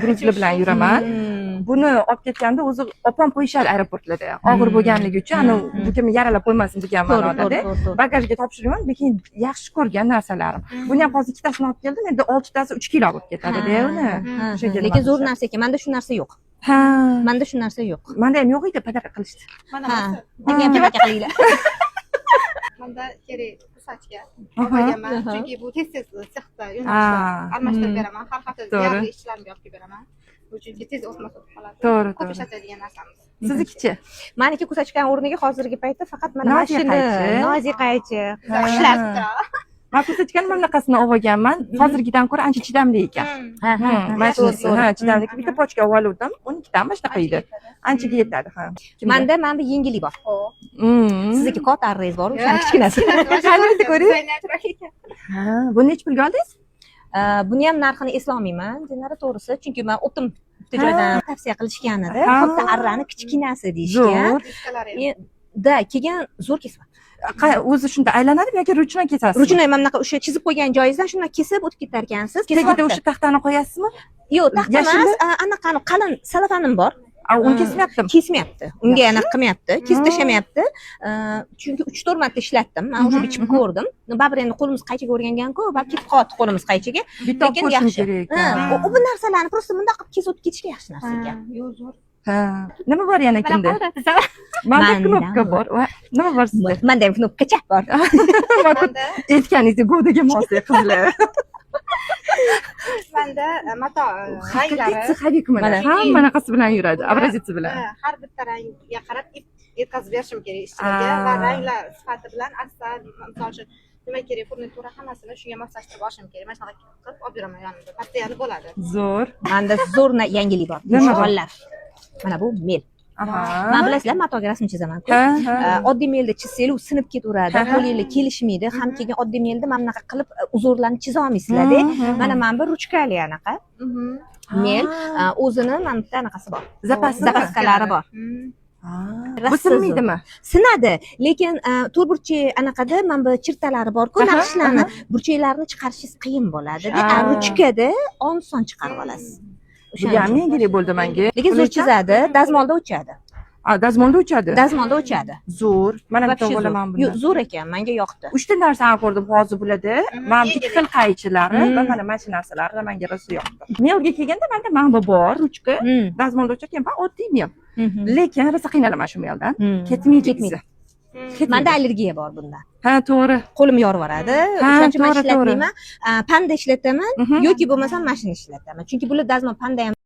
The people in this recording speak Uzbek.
Gruzlar bilan yuraman. Buni olib ketganda o'zi opam qo'yishadi aeroportlarda. Og'ir bo'lganligi uchun ana bu kimni yaralab qo'ymasin degan ma'noda bagajga topshiraman, lekin yaxshi ko'rgan narsalarim. Buni ham hozir ikkitasini olib keldim. Endi 6tasi 3 kilo bo'lib ketadi-da uni. Lekin zo'r narsa ekan. Menda shu narsa yo'q. Ha, Menda shu narsa yo'q. menda ham yo'q edi, padaqa qilishdi. Ha, menga ham padaqa qilinglar. Manda kerak kursachga olganman, chunki bu tez sexda yo'nalishda almashtirib beraman. Har hafta yangi ishlarni olib beraman. Bu chunki tez o'tmas o'tib qoladi. To'g'ri, Ko'p to'g'ri. ishlatadigan narsamiz. Siznikichi? Meniki kusachkan o'rniga hozirgi paytda faqat mana Nozik mashina, qaychi. nozik qaychi, Ishlab Men ko'rsatgan mamlakasini olganman. Hozirgidan ko'ra ancha chidamli ekan. Mashinasi, ha, chidamli. Bitta pochka olgandim. 12 dan mana shunaqa edi. Anchaga yetadi, ha. Menda mana bu yengili bor. Mm. Sizniki katta arrez bor, o'shani kichkinasi. Qanday ko'ring? Ha, buni necha pulga oldingiz? Buni ham narxini eslolmayman, dinlari to'g'risi, chunki men o'tim bitta joydan tavsiya qilishgan edi. Ha. Katta arrani kichkinasi deyishgan. Zo'r. Da keyin zo'r kesman. O'zi shunda aylanadimi yoki ruchnoy kesasiz? Ruchnoy mana bunaqa o'sha chizib qo'ygan joyingizdan shundan kesib o'tib ketar ekansiz. Tagida o'sha taxtani qo'yasizmi? Yo'q, taxta Yashil? emas, anaqani qalin salafanim bor. Uni kesmayaptimi? Kesmayapti. Unga anaqa qilmayapti, kesib tashlamayapti. Chunki 3-4 marta ishlatdim. Men o'sha bichib ko'rdim. Baribir endi qo'limiz qaychiga o'rgangan-ku, baribir ketib qoldi qo'limiz qaychiga. Bitta Lekin ko'rishim yaxshi. kerak. Bu narsalarni просто bundoq qilib kesib o'tib ketishga yaxshi narsa ekan. Yo'q, zo'r. Ha. Nima bor yana kimda? Menda knopka bor. Va nima bor sizda? Menda ham knopkacha bor. Manda Aytganingizdek go'daga mos qizlar. manda mato ranglari Sixavik mana hammanaqasi bilan yuradi, obrazitsi bilan. har bitta rangga qarab yetkazib berishim kerak ishchilarga va ranglar sifati bilan asal, misol uchun nima kerak, furnitura hammasini shunga moslashtirib olishim kerak. Mana shunaqa qilib olib beraman yonimda. Postoyanno bo'ladi. Zo'r. Menda zo'r yangilik bor. Nima bor? G'ollar. Mana bu mel. Aha. Men bilasizlar, matoga rasm chizaman-ku. Oddiy melda chizsangiz u sinib ketaveradi, qo'lingizga kelishmaydi. Ham keyin oddiy melda mana bunaqa qilib uzorlarni chiza olmaysizlar-da. Mana men bir ruchkali anaqa mel, o'zini mana bitta anaqasi bor. Zapaskalari bor. Bu sinmaydimi? Sinadi, lekin to'rtburchak anaqada mana bu chirtalari bor-ku, naqshlarni, burchaklarini chiqarishingiz qiyin bo'ladi-da. Ruchkada oson chiqarib olasiz. Bu ham yangilik bo'ldi menga. Lekin zo'r chizadi, dazmolda o'chadi. Dazmolda o'chadi. Dazmolda o'chadi. Zo'r. Mana bitta olaman buni. Yo'q, zo'r ekan, menga yoqdi. 3 ta narsani ko'rdim hozir bularda. Men ikki xil qaychilari va mana shu narsalari menga rosa yoqdi. Melga kelganda menda mana bor, ruchka, dazmolda o'chakan va oddiy mel. Lekin rosa qiynalaman shu meldan. Ketmaydi. Menda allergiya bor bunda. Ha, to'g'ri. Qo'lim yorvoradi. O'shaning uchun men ishlatmayman. Panda ishlataman yoki bo'lmasam mashina ishlataman. Chunki bular dazmol panda ham